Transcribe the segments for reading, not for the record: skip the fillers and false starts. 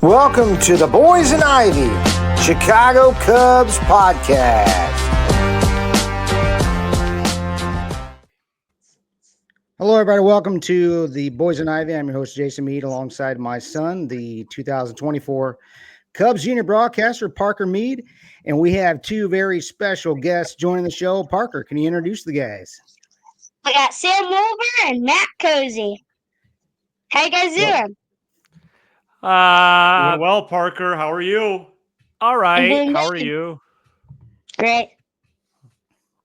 Welcome to the Boyz N Ivy Chicago Cubs podcast. Hello, everybody. Welcome to the Boyz N Ivy. I'm your host, Jason Mead, alongside my son, the 2024 Cubs junior broadcaster, Parker Mead. And we have two very special guests joining the show. Parker, can you introduce the guys? We got Sam Olbur and Matt Cozzi. How you guys doing? Doing well, Parker. How are you? All right. How are you? Great.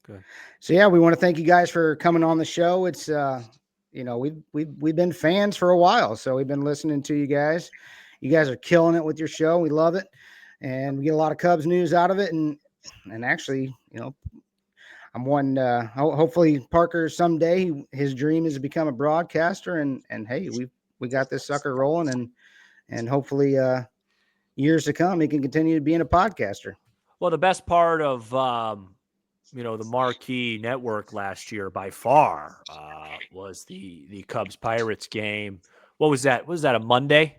Good. So yeah, we want to thank you guys for coming on the show. It's we've been fans for a while, so we've been listening to you guys. You guys are killing it with your show. We love it, and we get a lot of Cubs news out of it. And actually, I'm one. Hopefully, Parker someday his dream is to become a broadcaster. And hey, we got this sucker rolling, and hopefully, years to come, he can continue being a podcaster. Well, the best part of the marquee network last year by far was the Cubs Pirates game. What was that? Was that a Monday?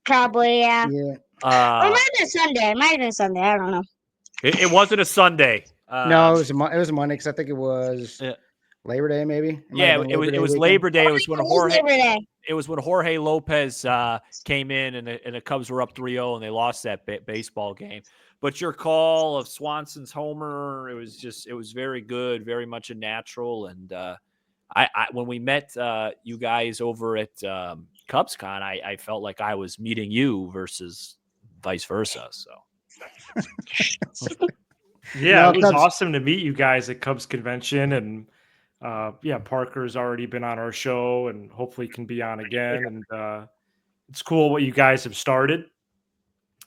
Probably, yeah. Yeah. Or it might have been Sunday. It might have been Sunday. I don't know. It wasn't a Sunday. No, it was a Monday because I think it was Labor Day, maybe. It was Labor Day. It was when Labor Day. It was when Jorge Lopez came in and the Cubs were up 3-0 and they lost that baseball game. But your call of Swanson's homer, it was very good, very much a natural. And I when we met you guys over at CubsCon, I felt like I was meeting you versus vice versa. So yeah, it was awesome to meet you guys at Cubs convention. And Parker's already been on our show and hopefully can be on again. And it's cool what you guys have started.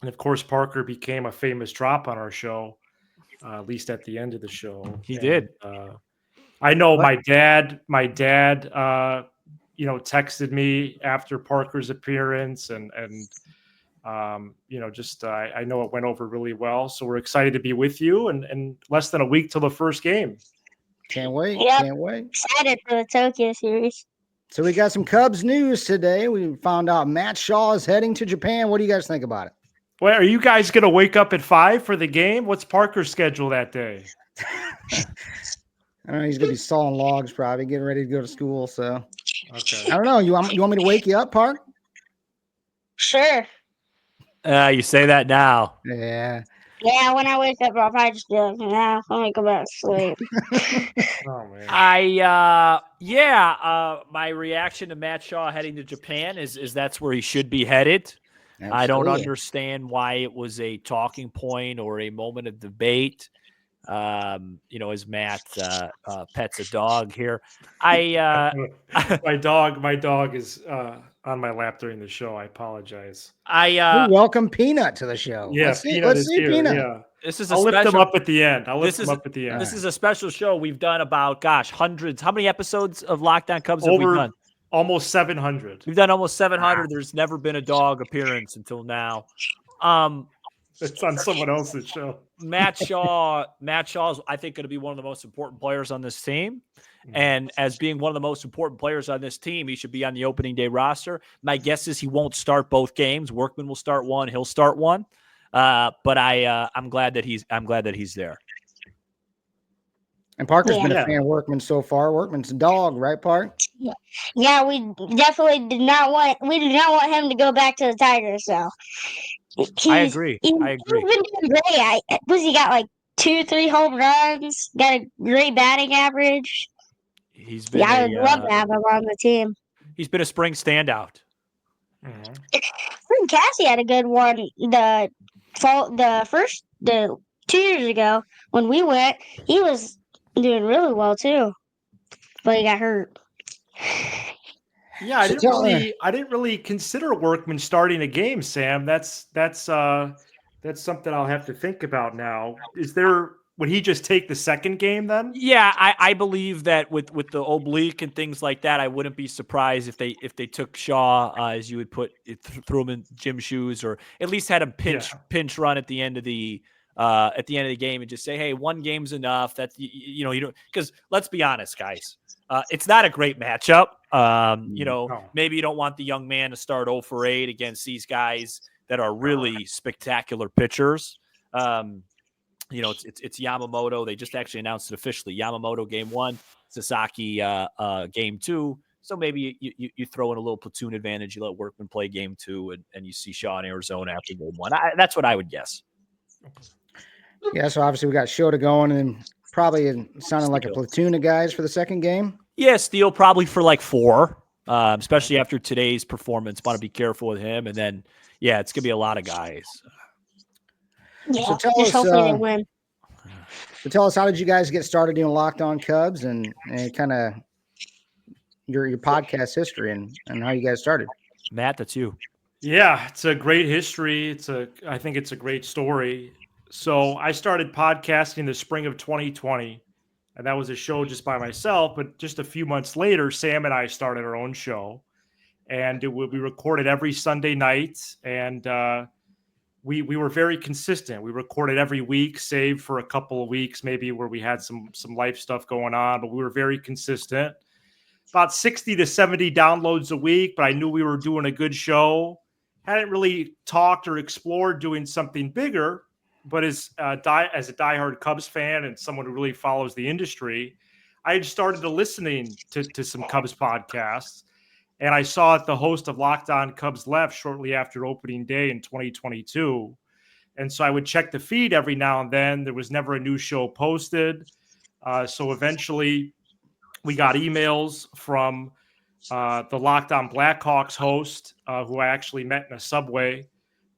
And of course, Parker became a famous drop on our show, at least at the end of the show. He did. I know my dad, texted me after Parker's appearance and I know it went over really well. So we're excited to be with you and less than a week till the first game. Can't wait. Yep. Can't wait. Excited for the Tokyo series. So we got some Cubs news today. We found out Matt Shaw is heading to Japan. What do you guys think about it? Well, are you guys going to wake up at 5 for the game? What's Parker's schedule that day? I don't know. He's going to be sawing logs, probably getting ready to go to school. So, okay. I don't know. You want me to wake you up, Park? Sure. You say that now. Yeah. Yeah, when I wake up, I'll probably just be like, nah, let me go back to sleep. Oh, man. My reaction to Matt Shaw heading to Japan is that's where he should be headed. Absolutely. I don't understand why it was a talking point or a moment of debate. As Matt pets a dog here. My dog is on my lap during the show. I apologize. We welcome Peanut to the show. Yeah, let's see here. Peanut. Yeah. This is I'll lift him up at the end. This is a special show. We've done about hundreds. How many episodes of Lockdown Cubs have we done? Almost 700. We've done almost 700. There's never been a dog appearance until now. It's on someone else's show. Matt Shaw's, I think, going to be one of the most important players on this team. And as being one of the most important players on this team, he should be on the opening day roster. My guess is he won't start both games. Workman will start one. He'll start one. But I'm glad that he's there. And Parker's been a fan of Workman so far. Workman's a dog, right, Park? Yeah, we definitely did not want him to go back to the Tigers. So I agree. He's been doing great. He got like 2-3 home runs? Got a great batting average. He's been. I would love to have him on the team. He's been a spring standout. Mm-hmm. Cassie had a good one. The 2 years ago when we went, he was doing really well too, but he got hurt. Yeah, I didn't really consider Workman starting a game, Sam. That's something I'll have to think about now. Would he just take the second game then? Yeah, I believe that with the oblique and things like that, I wouldn't be surprised if they took Shaw, as you would put it, threw him in gym shoes, or at least had him pinch run at the end of the at the end of the game and just say, hey, one game's enough. That's, you don't, because let's be honest, guys, it's not a great matchup. Maybe you don't want the young man to start 0 for 8 against these guys that are really spectacular pitchers. It's Yamamoto. They just actually announced it officially. Yamamoto game 1, Sasaki game 2. So maybe you throw in a little platoon advantage. You let Workman play game 2, and you see Shaw in Arizona after game 1. That's what I would guess. Yeah, so obviously we got Shota going, and probably sounding like a platoon of guys for the second game. Yeah, Steele probably for like 4, especially after today's performance. Want to be careful with him. And then, yeah, it's going to be a lot of guys. Yeah, so just hopefully they win. So tell us, how did you guys get started doing Locked On Cubs and kind of your podcast history and how you guys started? Matt, that's you. Yeah, it's a great history. I think it's a great story. So I started podcasting in the spring of 2020, and that was a show just by myself. But just a few months later, Sam and I started our own show, and it would be recorded every Sunday night. And we were very consistent. We recorded every week, save for a couple of weeks maybe where we had some life stuff going on, but we were very consistent. About 60 to 70 downloads a week, but I knew we were doing a good show. Hadn't really talked or explored doing something bigger, but as a diehard Cubs fan and someone who really follows the industry, I had started listening to some Cubs podcasts, and I saw that the host of Locked On Cubs left shortly after opening day in 2022. And so I would check the feed every now and then. There was never a new show posted. So eventually we got emails from the Locked On Blackhawks host, who I actually met in a subway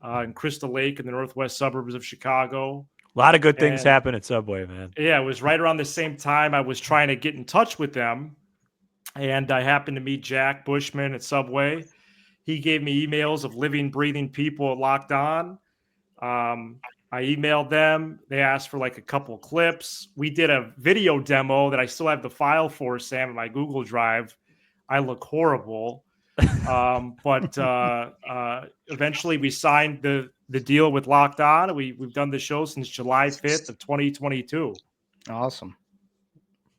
in Crystal Lake in the northwest suburbs of Chicago. A lot of good things happen at Subway, man. Yeah, it was right around the same time I was trying to get in touch with them. And I happened to meet Jack Bushman at Subway. He gave me emails of living, breathing people at Locked On. I emailed them. They asked for like a couple clips. We did a video demo that I still have the file for, Sam, in my Google Drive. I look horrible. But eventually we signed the deal with Locked On. We've done the show since July 5th of 2022. Awesome.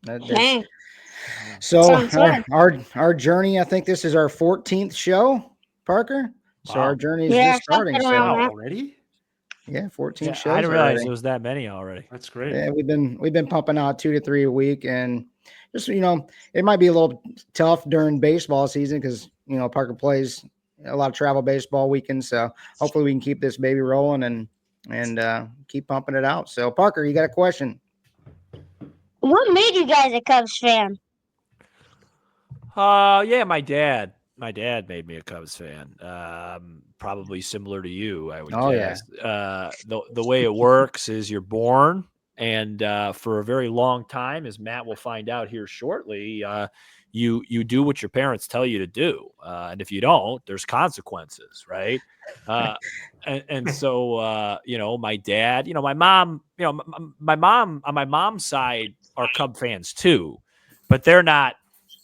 Dang. So our journey, I think this is our 14th show, Parker. So our journey is just starting. So already? Yeah, 14 shows. I didn't realize there was that many already. That's great. Yeah, we've been pumping out 2 to 3 a week, and just it might be a little tough during baseball season because Parker plays a lot of travel baseball weekends. So hopefully we can keep this baby rolling and keep pumping it out. So Parker, you got a question? What made you guys a Cubs fan? Yeah, my dad made me a Cubs fan. Probably similar to you, I would guess. Yeah. The way it works is you're born, and for a very long time, as Matt will find out here shortly, you do what your parents tell you to do, and if you don't, there's consequences, right? And so my dad, my mom, my mom on my mom's side are Cub fans too, but they're not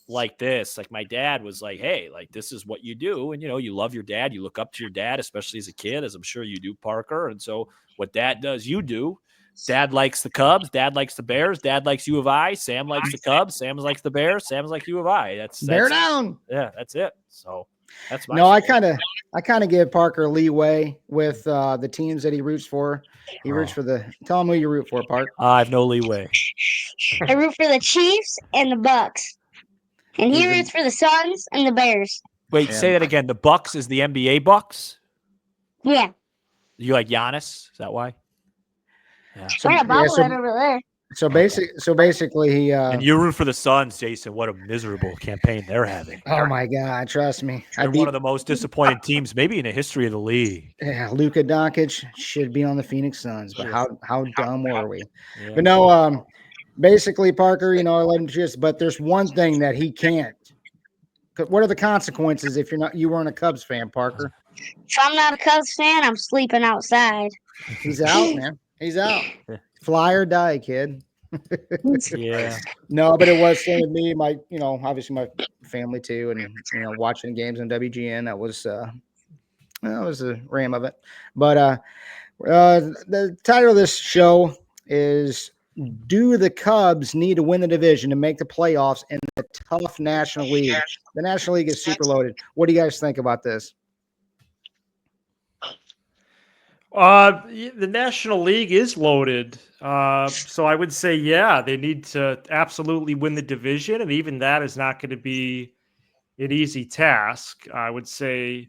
like this. Like my dad was like, hey, like this is what you do, and you love your dad, you look up to your dad, especially as a kid, as I'm sure you do, Parker. And so what dad does, you do. Dad likes the Cubs, dad likes the Bears, dad likes U of I, Sam likes the Cubs, Sam likes the Bears, Sam's like U of I. That's bear down. Yeah, that's it. So that's my I kind of give Parker leeway with the teams that he roots for. He roots for tell him who you root for, Park. I have no leeway. I root for the Chiefs and the Bucks. And he roots for the Suns and the Bears. Wait, say that again. The Bucks is the NBA Bucks? Yeah. You like Giannis? Is that why? Yeah. Over there. So basically he and you root for the Suns, Jason. What a miserable campaign they're having. Oh my God, trust me. They're one of the most disappointing teams maybe in the history of the league. Yeah, Luka Doncic should be on the Phoenix Suns, but how dumb were we? Yeah. But no, basically, Parker, I let him choose, but there's one thing that he can't. What are the consequences if you weren't a Cubs fan, Parker? If I'm not a Cubs fan, I'm sleeping outside. He's out, man. He's out. Fly or die, kid. Yeah. No, but it was same with me. My, obviously my family too, and watching games on WGN. That was a ram of it. But The title of this show is "Do the Cubs Need to Win the Division to Make the Playoffs in the Tough National League?" The National League is super loaded. What do you guys think about this? The National League is loaded. So I would say, yeah, they need to absolutely win the division. And even that is not going to be an easy task. I would say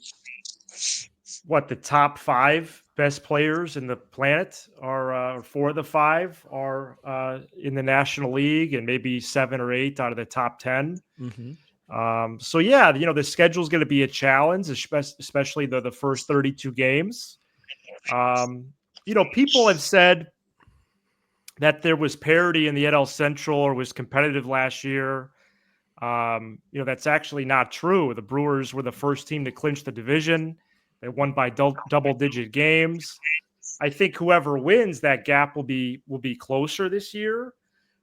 the top 5 best players in the planet are 4 of the 5 are in the National League, and maybe 7 or 8 out of the top 10. So yeah, the schedule is going to be a challenge, especially the first 32 games. People have said that there was parity in the NL Central or was competitive last year. That's actually not true. The Brewers were the first team to clinch the division. They won by double-digit games. I think whoever wins, that gap will be closer this year.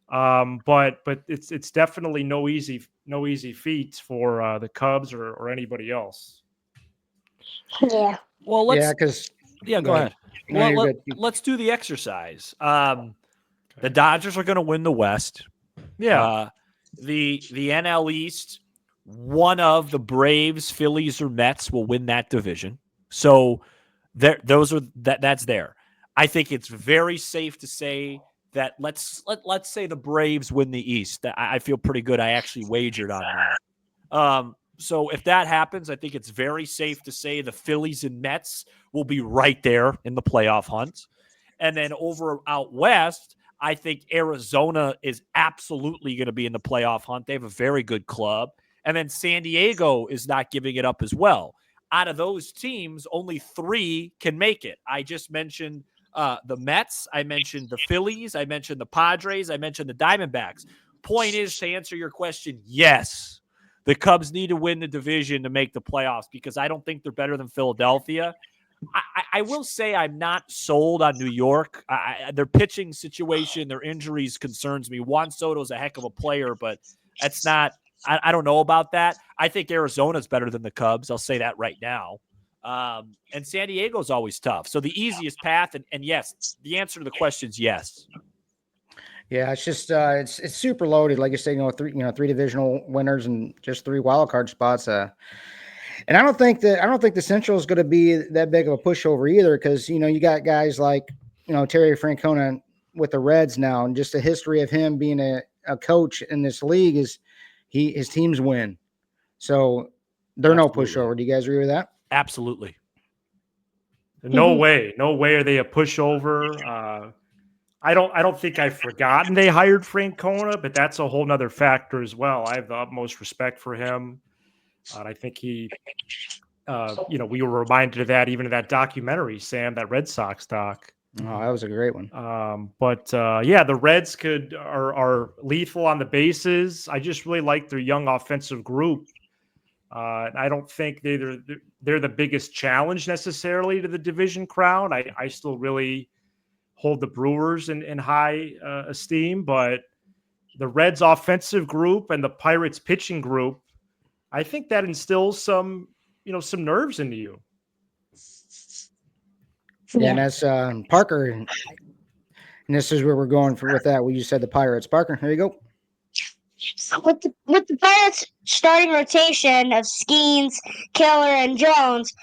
But it's definitely no easy feat for the Cubs or anybody else. Yeah. Well, Go ahead. No, Let's do the exercise. The Dodgers are going to win the West. Yeah. The NL East, one of the Braves, Phillies, or Mets will win that division. So that's there. I think it's very safe to say that let's say the Braves win the East. I feel pretty good. I actually wagered on that. So if that happens, I think it's very safe to say the Phillies and Mets will be right there in the playoff hunt. And then over out west, I think Arizona is absolutely going to be in the playoff hunt. They have a very good club. And then San Diego is not giving it up as well. Out of those teams, only 3 can make it. I just mentioned the Mets. I mentioned the Phillies. I mentioned the Padres. I mentioned the Diamondbacks. Point is, to answer your question, yes, the Cubs need to win the division to make the playoffs because I don't think they're better than Philadelphia. I will say I'm not sold on New York. Their pitching situation, their injuries concerns me. Juan Soto's a heck of a player, but that's not – I don't know about that. I think Arizona's better than the Cubs. I'll say that right now. And San Diego's always tough. So the easiest path, and yes, the answer to the question is yes. Yeah, it's just it's super loaded. Like you say, 3 divisional winners and just 3 wild card spots. And I don't think the Central is going to be that big of a pushover either, because you got guys like Terry Francona with the Reds now, and just the history of him being a coach in this league is his teams win, so they're no pushover. Do you guys agree with that? Absolutely. No way are they a pushover. I don't think I've forgotten they hired Francona, but that's a whole nother factor as well. I have the utmost respect for him. And I think he, we were reminded of that even in that documentary, Sam, that Red Sox doc. Oh, that was a great one. Yeah, the Reds are lethal on the bases. I just really like their young offensive group. I don't think they're the biggest challenge necessarily to the division crown. I still really hold the Brewers in high esteem, but the Reds offensive group and the Pirates pitching group, I think that instills some nerves into you. Yeah, and that's Parker, and this is where we're going with that. We just said the Pirates. Parker, here you go. With the Pirates starting rotation of Skeens, Keller, and Jones,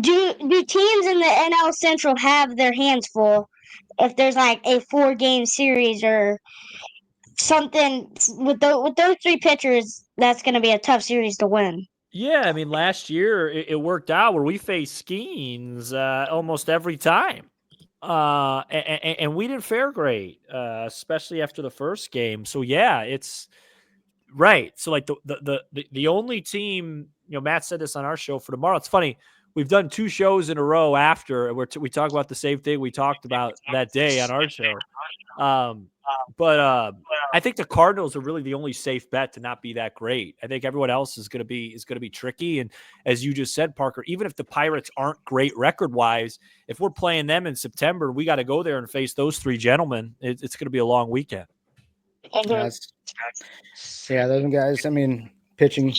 do teams in the NL Central have their hands full if there's like a 4-game series or something with those 3 pitchers? That's going to be a tough series to win. Yeah, I mean, last year it worked out where we faced Skeens almost every time. And we didn't fare great, especially after the first game. So yeah, it's right. So like the only team, Matt said this on our show for tomorrow. It's funny. We've done 2 shows in a row after where we talk about the same thing we talked about that day on our show. But I think the Cardinals are really the only safe bet to not be that great. I think everyone else is going to be tricky. And as you just said, Parker, even if the Pirates aren't great record-wise, if we're playing them in September, we got to go there and face those 3 gentlemen. It's going to be a long weekend. Yeah, those guys. I mean, pitching.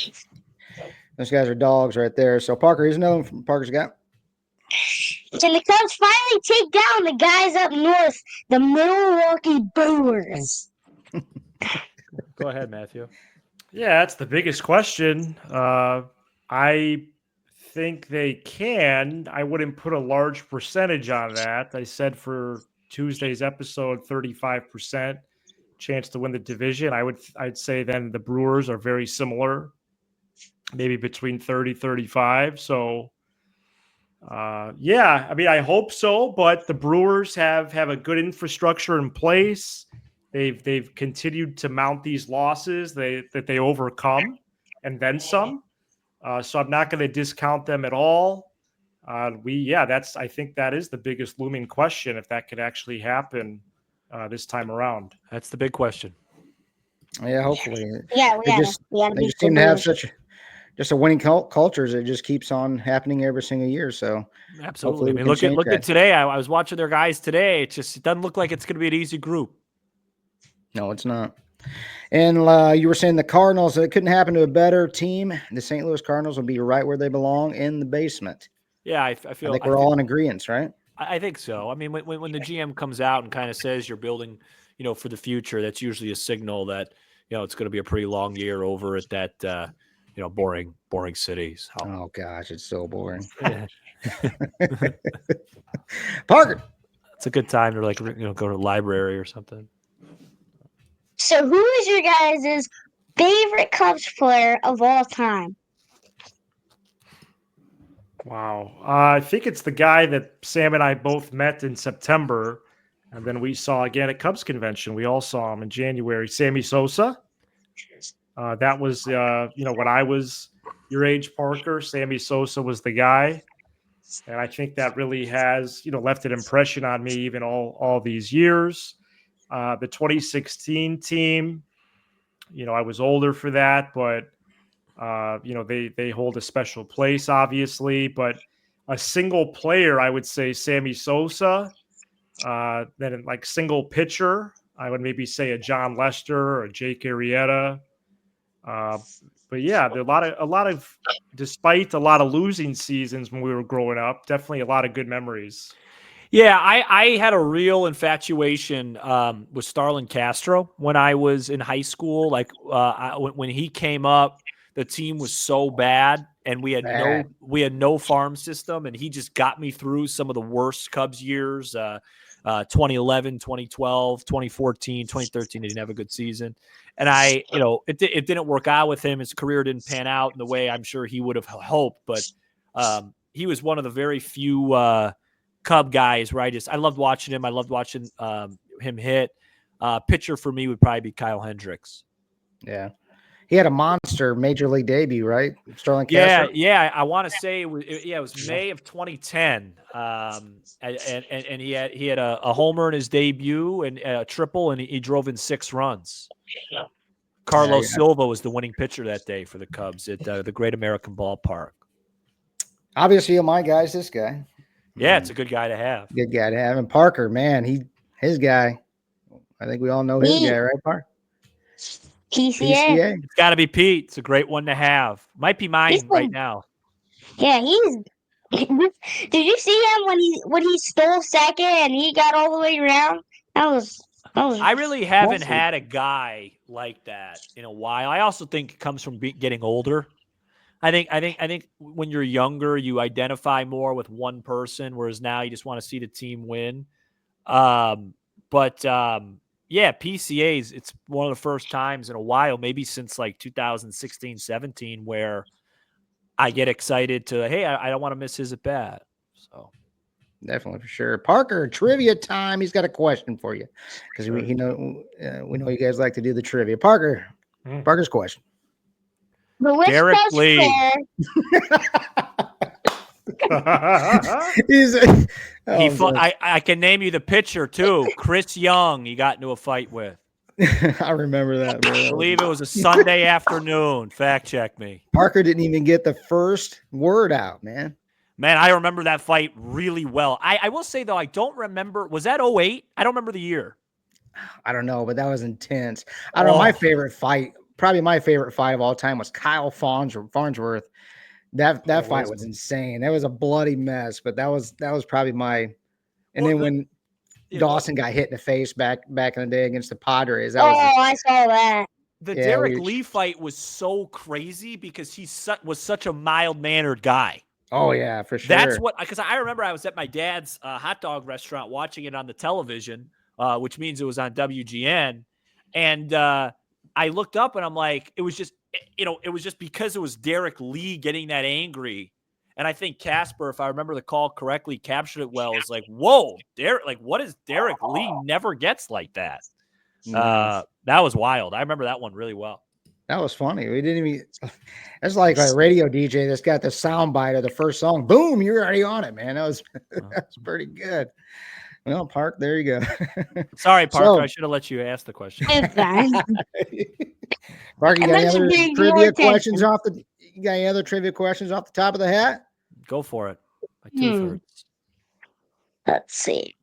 Those guys are dogs right there. So Parker, here's another one from Parker's got. Can the Cubs finally take down the guys up north, the Milwaukee Brewers? Go ahead, Matthew. Yeah, that's the biggest question. I think they can. I wouldn't put a large percentage on that. I said for Tuesday's episode, 35% chance to win the division. I'd say then the Brewers are very similar, maybe between 30, 35. So yeah, I mean, I hope so, but the Brewers have a good infrastructure in place. They've continued to mount these losses that they overcome, and then some. So I'm not going to discount them at all. I think that is the biggest looming question, if that could actually happen this time around. That's the big question. Yeah, hopefully. Yeah, They just seem to have such a winning culture. It just keeps on happening every single year. So absolutely. I mean, look at today. I was watching their guys today. It doesn't look like it's going to be an easy group. No, it's not. And you were saying the Cardinals, it couldn't happen to a better team. The St. Louis Cardinals will be right where they belong, in the basement. Yeah, I think we're all in agreement, right? I think so. I mean, when the GM comes out and kind of says you're building, for the future, that's usually a signal that, it's going to be a pretty long year over at that, boring city. So. Oh gosh, it's so boring. Parker, it's a good time to go to the library or something. So, who is your guys' favorite Cubs player of all time? Wow. I think it's the guy that Sam and I both met in September, and then we saw again at Cubs convention. We all saw him in January. Sammy Sosa. That was, when I was your age, Parker, Sammy Sosa was the guy. And I think that really has, left an impression on me even all these years. The 2016 team, I was older for that, but they hold a special place, obviously. But a single player, I would say Sammy Sosa. Then like single pitcher, I would maybe say a John Lester or a Jake Arrieta. But yeah, there are a lot of, despite a lot of losing seasons when we were growing up, definitely a lot of good memories. Yeah, I had a real infatuation with Starlin Castro when I was in high school. Like when he came up, the team was so bad, and we had no farm system, and he just got me through some of the worst Cubs years. 2011, 2012, 2014, 2013, he didn't have a good season. And it didn't work out with him. His career didn't pan out in the way I'm sure he would have hoped, but he was one of the very few Cub guys where I loved watching him. I loved watching him hit. Pitcher for me would probably be Kyle Hendricks. Yeah. He had a monster major league debut, right? Starlin Castro? Yeah. I want to say it was May of 2010. And he had a homer in his debut and a triple, and he drove in 6 runs. Carlos Silva was the winning pitcher that day for the Cubs at the Great American Ballpark. Obviously, my guy's this guy. Yeah, it's a good guy to have. Good guy to have. And Parker, man, his guy. I think we all know his guy, right, Parker? PCA. It's got to be Pete. It's a great one to have. Might be mine right now. Yeah, did you see him when he stole second and he got all the way around? That was I really haven't had a guy like that in a while. I also think it comes from getting older. I think when you're younger, you identify more with one person, whereas now you just want to see the team win. Yeah, PCAs, it's one of the first times in a while, maybe since like 2016, 17, where I get excited I don't want to miss his at bat. So definitely, for sure. Parker, trivia time. He's got a question for you because we know you guys like to do the trivia. Parker, Parker's question. Derek Lee. I can name you the pitcher too. Chris Young, he got into a fight with. I remember that. Man. I believe it was a Sunday afternoon. Fact check me. Parker didn't even get the first word out, man. Man, I remember that fight really well. I will say, though, I don't remember. Was that 2008? I don't remember the year. I don't know, but that was intense. I don't know. My favorite fight, probably my favorite fight of all time, was Kyle Farnsworth That fight was insane. That was a bloody mess, but that was probably my. And then when Dawson got hit in the face back in the day against the Padres, that was. I saw that. The Derek Lee fight was so crazy because he was such a mild-mannered guy. Oh yeah, for sure. That's what, because I remember I was at my dad's hot dog restaurant watching it on the television, which means it was on WGN, and I looked up and I'm like, it was just, it was just because it was Derek Lee getting that angry. And I think Casper, if I remember the call correctly, captured it well. It's like, whoa, what is Derek Lee never gets like that? That was wild. I remember that one really well. That was funny. We didn't even. It's like a radio DJ that's got the sound bite of the first song. Boom, you're already on it, man. That was pretty good. Well, Park, there you go. Sorry, Parker. I should have let you ask the question. It's fine. Park, you got any other trivia questions off the? You got any other trivia questions off the top of the hat? Go for it. My tooth hurts. Let's see.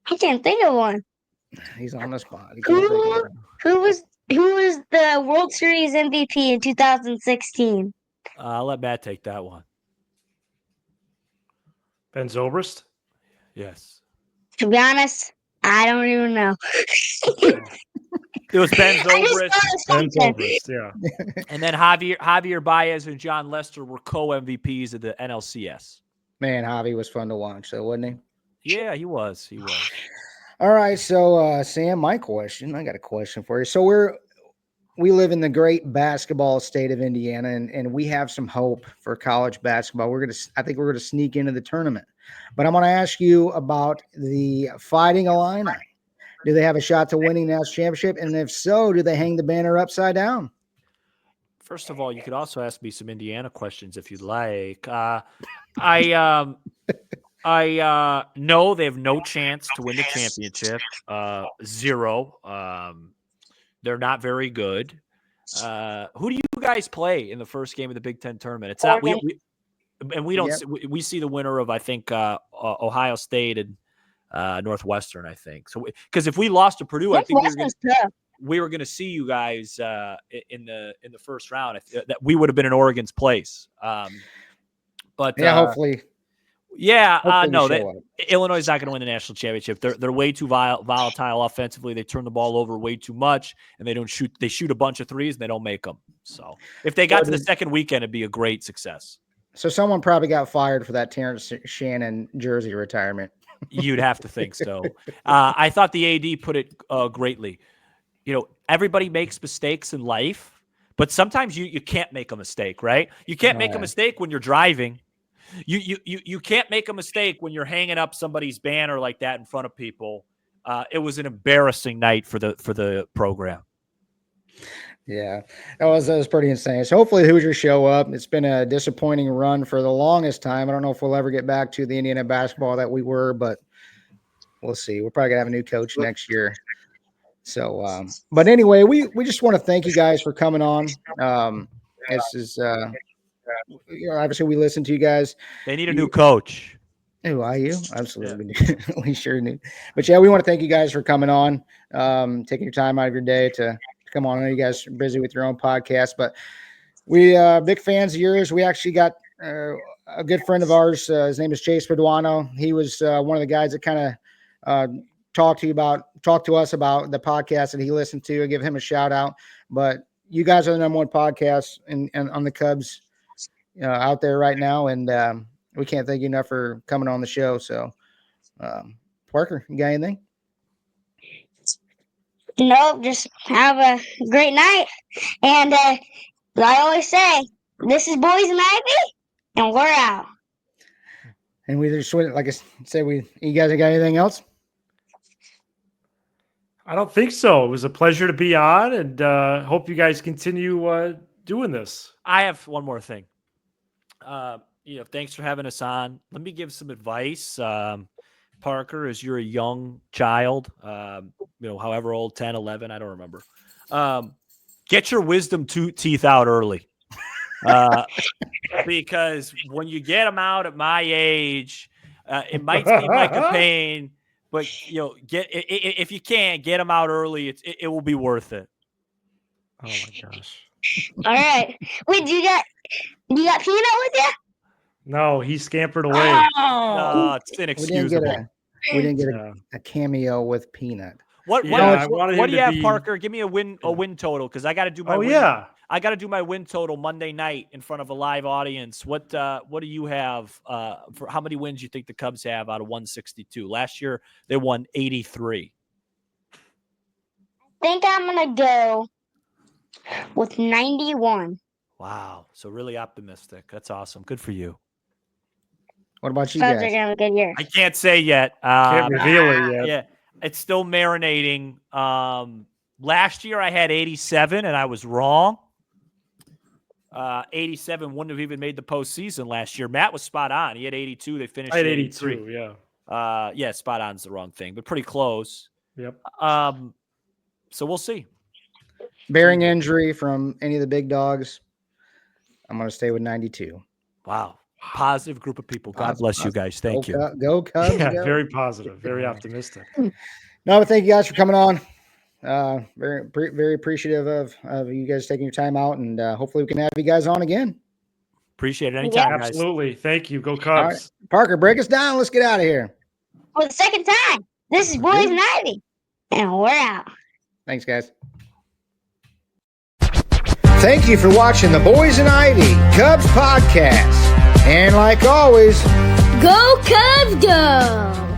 I can't think of one. He's on the spot. Who was the World Series MVP in 2016? I'll let Matt take that one. Ben Zobrist? Yes. To be honest, I don't even know. It was Ben Zobrist. Ben Zobrist, yeah. And then Javier Baez and John Lester were co-MVPs of the NLCS. Man, Javi was fun to watch, though, wasn't he? Yeah, he was. He was. All right, so Sam, I got a question for you. So we live in the great basketball state of Indiana, and we have some hope for college basketball. I think we're gonna sneak into the tournament. But I'm gonna ask you about the Fighting Illini. Do they have a shot to winning the national championship? And if so, do they hang the banner upside down? First of all, you could also ask me some Indiana questions if you'd like. I know they have no chance to win the championship. 0. They're not very good. Who do you guys play in the first game of the Big Ten tournament? It's not we don't. We see the winner of, I think, Ohio State and Northwestern, I think. So because if we lost to Purdue, I think we were going to see you guys in the first round. That we would have been in Oregon's place. But hopefully. Yeah, no, Illinois is not going to win the national championship. They're way too volatile offensively. They turn the ball over way too much, and they don't shoot. They shoot a bunch of threes, and they don't make them. So if they got to the second weekend, it'd be a great success. So someone probably got fired for that Terrence Shannon jersey retirement. You'd have to think so. I thought the AD put it greatly. Everybody makes mistakes in life, but sometimes you can't make a mistake, right? You can't make a mistake when you're driving. You can't make a mistake when you're hanging up somebody's banner like that in front of people. It was an embarrassing night for the program. Yeah, that was pretty insane. So hopefully the Hoosiers show up. It's been a disappointing run for the longest time. I don't know if we'll ever get back to the Indiana basketball that we were, but we'll see. We're probably gonna have a new coach next year. So, but anyway, we just want to thank you guys for coming on. This is obviously we listen to you guys. They need a new coach. Oh, IU? Absolutely. Yeah. We sure do. But yeah, we want to thank you guys for coming on, taking your time out of your day to come on. I know you guys are busy with your own podcast, but we big fans of yours. We actually got a good friend of ours. His name is Chase Paduano. He was one of the guys that kind of talked to us about the podcast that he listened to. I give him a shout out. But you guys are the number one podcast on the Cubs out there right now, and we can't thank you enough for coming on the show. So, Parker, you got anything? Nope, just have a great night. And I always say, this is Boyz N Ivy, and we're out. And we just, like I said, you guys got anything else? I don't think so. It was a pleasure to be on, and hope you guys continue doing this. I have one more thing. Thanks for having us on. Let me give some advice. Parker, as you're a young child, however old, 10, 11, I don't remember. Get your wisdom teeth out early. Because when you get them out at my age, it might seem like a pain, but if you can get them out early, it will be worth it. Oh my gosh. All right. Wait, You got Peanut with you? No, he scampered away. It's inexcusable. We didn't get a cameo with Peanut. What do you have, Parker? Give me a win total, because I got to do my I got to do my win total Monday night in front of a live audience. What do you have for how many wins you think the Cubs have out of 162? Last year they won 83. I think I'm gonna go with 91. Wow, so really optimistic. That's awesome. Good for you. What about you Cubs guys? are gonna have a good year. I can't say yet. Can't reveal it yet. Yeah, it's still marinating. Last year I had 87 and I was wrong. 87 wouldn't have even made the postseason last year. Matt was spot on. He had 82. They finished. I had 83. 82. Yeah. Yeah, spot on's the wrong thing, but pretty close. Yep. So we'll see. Bearing injury from any of the big dogs, I'm going to stay with 92. Wow. Positive group of people. God bless you guys. Thank you. Go Cubs. Yeah, go. very positive, very optimistic. No, but thank you guys for coming on. Very appreciative of you guys taking your time out, and hopefully we can have you guys on again. Appreciate it anytime, guys. Absolutely. Thank you. Go Cubs. All right. Parker, break us down. Let's get out of here. For the second time, this is Boyz N Ivy, and we're out. Thanks, guys. Thank you for watching the Boyz N Ivy Cubs podcast. And like always, go Cubs, go!